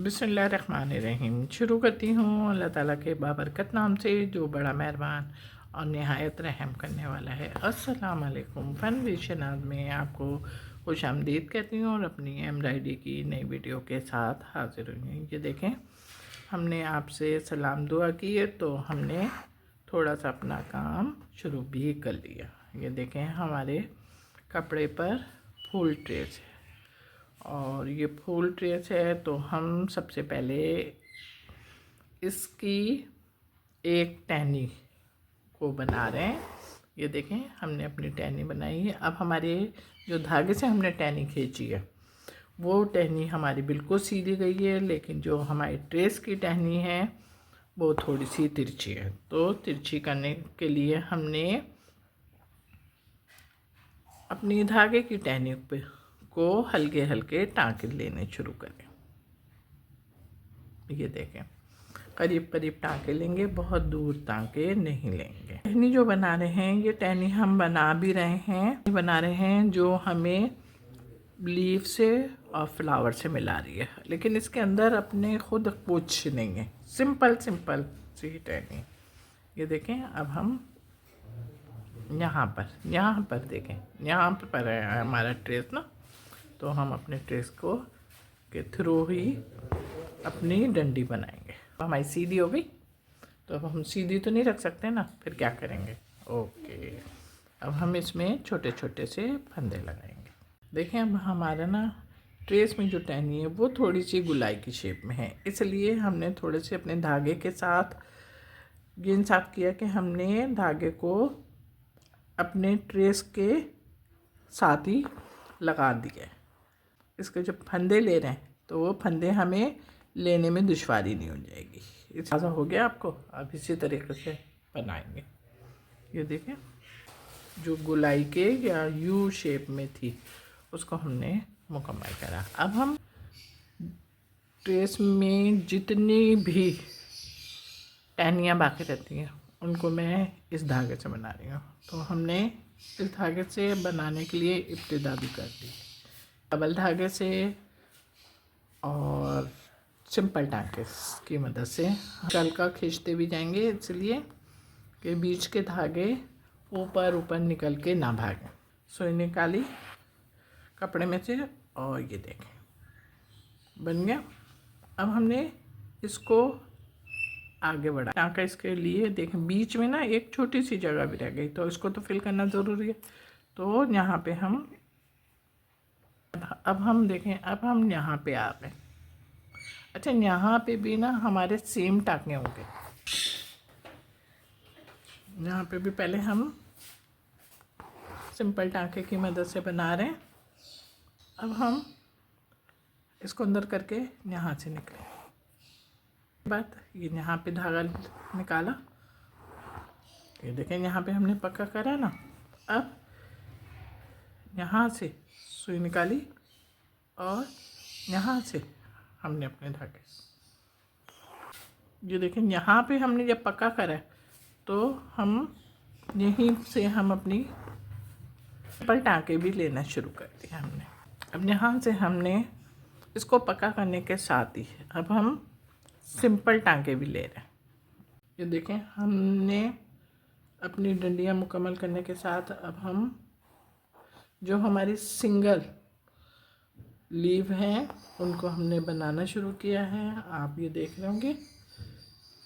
बिस्मिल्लाहिर्रहमानिर्रहीम। शुरू करती हूँ अल्लाह ताला के बाबरकत नाम से जो बड़ा मेहरबान और नहायत रहम करने वाला है। अस्सलाम वालेकुम। फ़न विशनाद में आपको खुश आमदीद कहती हूँ और अपनी एम्ब्रॉयडरी की नई वीडियो के साथ हाजिर हुई हूँ। ये देखें, हमने आपसे सलाम दुआ की है तो हमने थोड़ा सा अपना काम शुरू भी कर लिया। ये देखें, हमारे कपड़े पर फुल ट्रेस है और ये फुल ट्रेस है तो हम सबसे पहले इसकी एक टहनी को बना रहे हैं। ये देखें, हमने अपनी टहनी बनाई है। अब हमारे जो धागे से हमने टहनी खींची है वो टहनी हमारी बिल्कुल सीधी गई है, लेकिन जो हमारी ट्रेस की टहनी है वो थोड़ी सी तिरछी है। तो तिरछी करने के लिए हमने अपनी धागे की टहनी पे को हल्के हल्के टाँके लेने शुरू करें। ये देखें, करीब करीब टाँके लेंगे, बहुत दूर टाँके नहीं लेंगे। टहनी जो बना रहे हैं, ये टहनी हम बना भी रहे हैं जो हमें लीफ से और फ्लावर से मिला रही है, लेकिन इसके अंदर अपने खुद कुछ नहीं है। सिंपल सी टहनी। ये देखें, अब हम यहाँ पर देखें, यहाँ पर है हमारा ट्रेस ना, तो हम अपने ट्रेस को के थ्रू ही अपनी डंडी बनाएंगे। हमारी सीधी हो गई तो अब हम सीधी तो नहीं रख सकते ना, फिर क्या करेंगे। ओके, अब हम इसमें छोटे छोटे से फंदे लगाएंगे। देखें, अब हमारा ना ट्रेस में जो टहनी है वो थोड़ी सी गुलाई की शेप में है, इसलिए हमने थोड़े से अपने धागे के साथ ये इंसाफ किया कि हमने धागे को अपने ट्रेस के साथ ही लगा दिए। इसके जब फंदे ले रहे हैं तो वो फंदे हमें लेने में दुश्वारी नहीं हो जाएगी। ऐसा हो गया आपको। अब इसी तरीके से बनाएंगे। ये देखें, जो गुलाई के या यू शेप में थी उसको हमने मुकम्मल करा। अब हम ट्रेस में जितनी भी टहनियाँ बाकी रहती हैं उनको मैं इस धागे से बना रही हूँ। तो हमने इस धागे से बनाने के लिए इब्तिदा भी कर दी, डबल धागे से और सिंपल टाँके की मदद से हल्का खींचते भी जाएंगे, इसलिए कि बीच के धागे ऊपर निकल के ना भागें। सुई निकाली कपड़े में से और ये देखें बन गया। अब हमने इसको आगे बढ़ा। टाँका इसके लिए देखें, बीच में ना एक छोटी सी जगह भी रह गई, तो इसको तो फिल करना ज़रूरी है। तो यहाँ पे अब हम देखें, अब हम यहाँ पे आ गए। अच्छा, यहाँ पे भी ना हमारे सेम टाँके होंगे। यहाँ पे भी पहले हम सिंपल टाँके की मदद से बना रहे हैं। अब हम इसको अंदर करके यहाँ से निकले बात, ये यहाँ पे धागा निकाला। ये देखें, यहाँ पे हमने पक्का करा ना। अब यहाँ से सुई निकाली और यहाँ से हमने अपने धागे, ये देखें, यहाँ पे हमने जब पक्का करा तो हम यहीं से हम अपनी पर टाँके भी लेना शुरू कर दिया हमने। अब यहाँ से हमने इसको पक्का करने के साथ ही अब हम सिंपल टाँके भी ले रहे हैं। ये देखें, हमने अपनी डंडियाँ मुकम्मल करने के साथ अब हम जो हमारी सिंगल लीव हैं उनको हमने बनाना शुरू किया है। आप ये देख रहे होंगे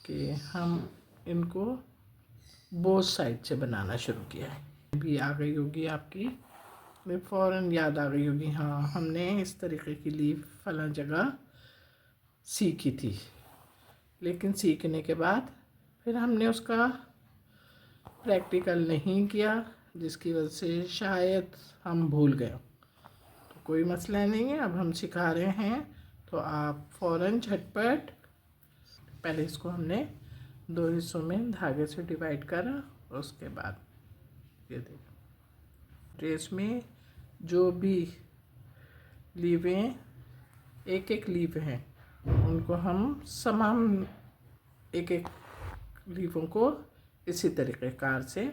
कि हम इनको बोथ साइड से बनाना शुरू किया है। भी आ गई होगी आपकी, फ़ौरन याद आ गई होगी, हाँ हमने इस तरीके की लीव फला जगह सीखी थी, लेकिन सीखने के बाद फिर हमने उसका प्रैक्टिकल नहीं किया, जिसकी वजह से शायद हम भूल गए। तो कोई मसला नहीं है, अब हम सिखा रहे हैं तो आप फ़ौरन झटपट। पहले इसको हमने दो हिस्सों में धागे से डिवाइड करा और उसके बाद ये देखो, ट्रेस में जो भी लीवें एक लीव हैं उनको हम समान एक लीवों को इसी तरीके कार से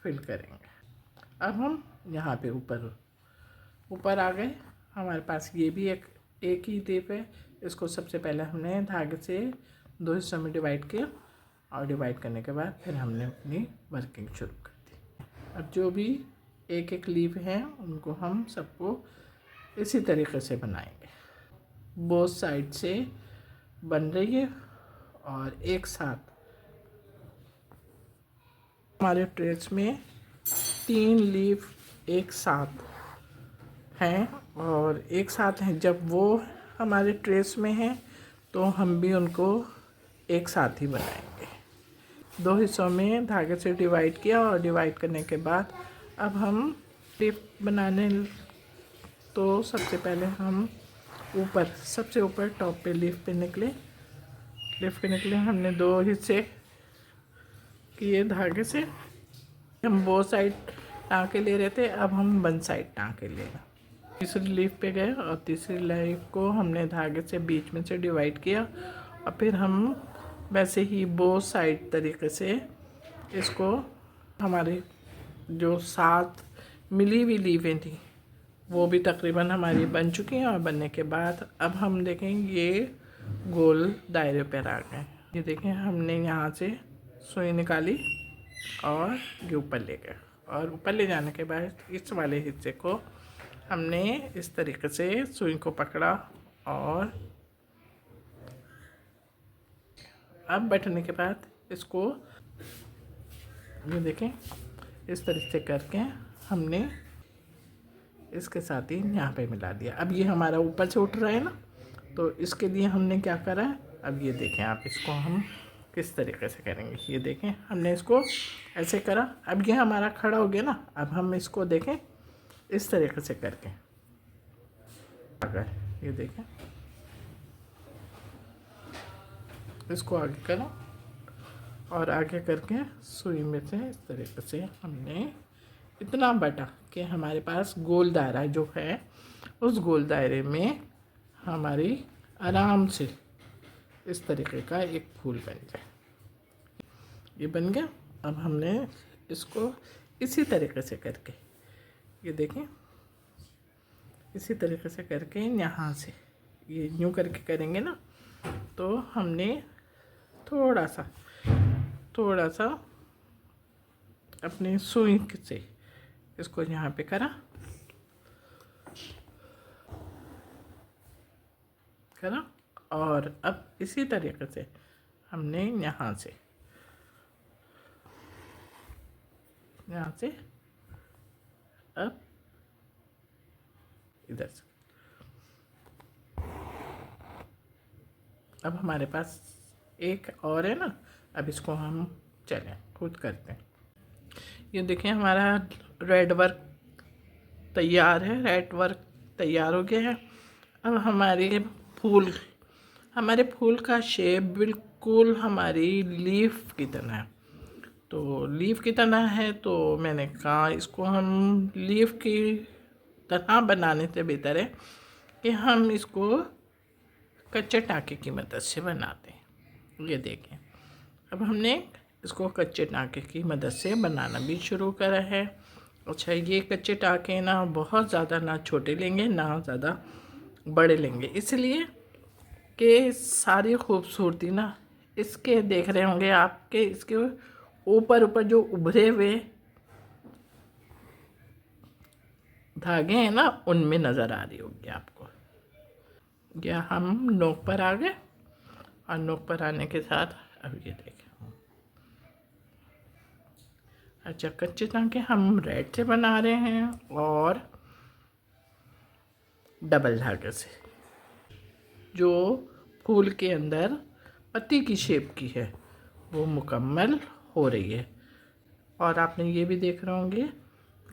फिल करेंगे। अब हम यहाँ पे ऊपर आ गए। हमारे पास ये भी एक ही लीव है, इसको सबसे पहले हमने धागे से 2 हिस्सों में डिवाइड किया और डिवाइड करने के बाद फिर हमने अपनी वर्किंग शुरू कर दी। अब जो भी एक एक लीफ हैं उनको हम सबको इसी तरीके से बनाएंगे। बोथ साइड से बन रही है और एक साथ हमारे ट्रेस में 3 लीफ एक साथ हैं और एक साथ हैं। जब वो हमारे ट्रेस में हैं तो हम भी उनको एक साथ ही बनाएंगे। 2 हिस्सों में धागे से डिवाइड किया और डिवाइड करने के बाद अब हम लीफ बनाने, तो सबसे पहले हम ऊपर सबसे ऊपर टॉप पे लीफ पे निकले हमने 2 हिस्से किए धागे से। हम वो साइड टाँके ले रहे थे, अब हम वन साइड टाँके ले रहे। तीसरी लीफ पे गए और तीसरी लीफ को हमने धागे से बीच में से डिवाइड किया और फिर हम वैसे ही वो साइड तरीके से इसको, हमारे जो 7 मिली हुई लीफें थी वो भी तकरीबन हमारी बन चुकी हैं। और बनने के बाद अब हम देखेंगे ये गोल दायरे पर आ गए। ये देखें, हमने यहाँ से सुई निकाली और ये ऊपर ले गए और ऊपर ले जाने के बाद इस वाले हिस्से को हमने इस तरीके से सुई को पकड़ा और अब बैठने के बाद इसको ये देखें इस तरीके से करके हमने इसके साथ ही यहाँ पे मिला दिया। अब ये हमारा ऊपर से उठ रहा है ना, तो इसके लिए हमने क्या करा है, अब ये देखें आप, इसको हम किस तरीके से करेंगे। ये देखें हमने इसको ऐसे करा, अब ये हमारा खड़ा हो गया ना। अब हम इसको देखें इस तरीके से करके, अगर ये देखें इसको आगे करो और आगे करके सुई में से इस तरीके से हमने इतना बटा कि हमारे पास गोल दायरा जो है उस गोल दायरे में हमारी आराम से इस तरीके का एक फूल बन जाए। ये बन गया। अब हमने इसको इसी तरीके से करके, ये देखें इसी तरीके से करके यहाँ से ये यूँ करके करेंगे ना, तो हमने थोड़ा सा अपनी सुई से इसको यहाँ पे करा और अब इसी तरीके से हमने यहाँ से अब इधर से, अब हमारे पास एक और है ना। अब इसको हम चलें खुद करते हैं। ये देखें हमारा रेड वर्क तैयार है, रेड वर्क तैयार हो गया है। अब हमारे फूल का शेप बिल्कुल हमारी लीफ की तरह है। तो लीफ की तरह है तो मैंने कहा इसको हम लीफ की तरह बनाने से बेहतर है कि हम इसको कच्चे टाँके की मदद से बनाते हैं। ये देखें अब हमने इसको कच्चे टाँके की मदद से बनाना भी शुरू करा है। अच्छा, ये कच्चे टाँके ना बहुत ज़्यादा ना छोटे लेंगे ना ज़्यादा बड़े लेंगे, इसलिए कि सारी खूबसूरती ना इसके देख रहे होंगे आपके, इसके ऊपर जो उभरे हुए धागे हैं ना उनमें नज़र आ रही होगी आपको। या हम नोक पर आ गए और नोक पर आने के साथ अब ये देखें। अच्छा, कच्चे टाँके हम रेड से बना रहे हैं और डबल धागे से, जो फूल के अंदर पत्ती की शेप की है वो मुकम्मल हो रही है। और आपने ये भी देख रहे होंगे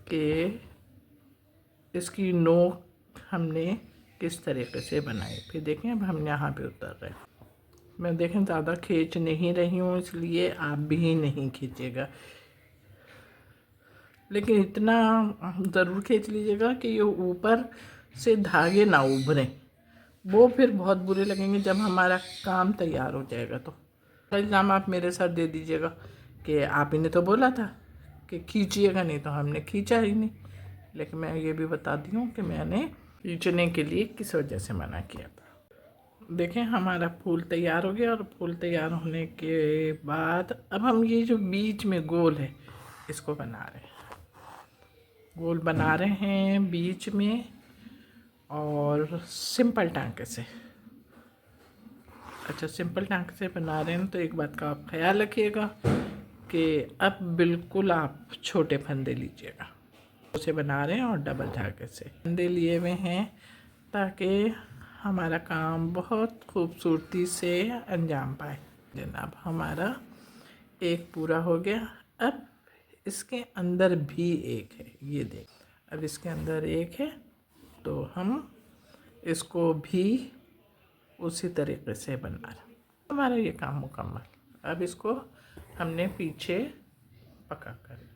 कि इसकी नोक हमने किस तरीके से बनाई। फिर देखें अब हम यहाँ पे उतर रहे हैं। मैं देखें ज़्यादा खींच नहीं रही हूँ, इसलिए आप भी नहीं खींचेगा, लेकिन इतना ज़रूर खींच लीजिएगा कि ये ऊपर से धागे ना उभरें, वो फिर बहुत बुरे लगेंगे जब हमारा काम तैयार हो जाएगा। तो इल्ज़ाम आप मेरे साथ दे दीजिएगा कि आप ही ने तो बोला था कि खींचिएगा नहीं, तो हमने खींचा ही नहीं। लेकिन मैं ये भी बता दी हूँ कि मैंने खींचने के लिए किस वजह से मना किया था। देखें हमारा फूल तैयार हो गया। और फूल तैयार होने के बाद अब हम ये जो बीच में गोल है इसको बना रहे हैं, गोल बना रहे हैं बीच में, और सिंपल टांके से। अच्छा, सिंपल टांके से बना रहे हैं तो एक बात का आप ख्याल रखिएगा कि अब बिल्कुल आप छोटे फंदे लीजिएगा। उसे बना रहे हैं और डबल धागे से फंदे लिए हुए हैं ताकि हमारा काम बहुत खूबसूरती से अंजाम पाए। जनाब हमारा एक पूरा हो गया। अब इसके अंदर भी एक है, ये देख, अब इसके अंदर एक है तो हम इसको भी उसी तरीके से बना रहे। हमारा ये काम मुकम्मल। अब इसको हमने पीछे पका कर,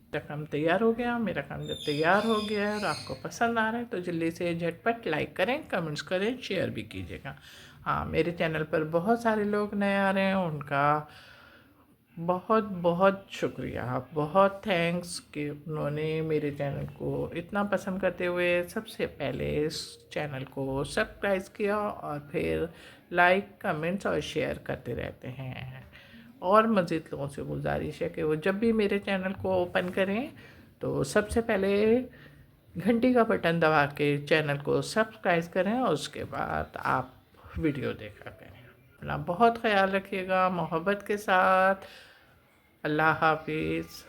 मेरा काम तैयार हो गया। मेरा काम जब तैयार हो गया और आपको पसंद आ रहा है तो जल्दी से झटपट लाइक करें, कमेंट्स करें, शेयर भी कीजिएगा। हाँ, मेरे चैनल पर बहुत सारे लोग नए आ रहे हैं, उनका बहुत बहुत शुक्रिया, बहुत थैंक्स कि उन्होंने मेरे चैनल को इतना पसंद करते हुए सबसे पहले इस चैनल को सब्सक्राइब किया और फिर लाइक, कमेंट्स और शेयर करते रहते हैं। और मज़ीद लोगों से गुजारिश है कि वो जब भी मेरे चैनल को ओपन करें तो सबसे पहले घंटी का बटन दबा के चैनल को सब्सक्राइब करें और उसके बाद आप वीडियो देखा करें। अपना बहुत ख्याल रखिएगा, मोहब्बत के साथ। अल्लाह हाफिज़।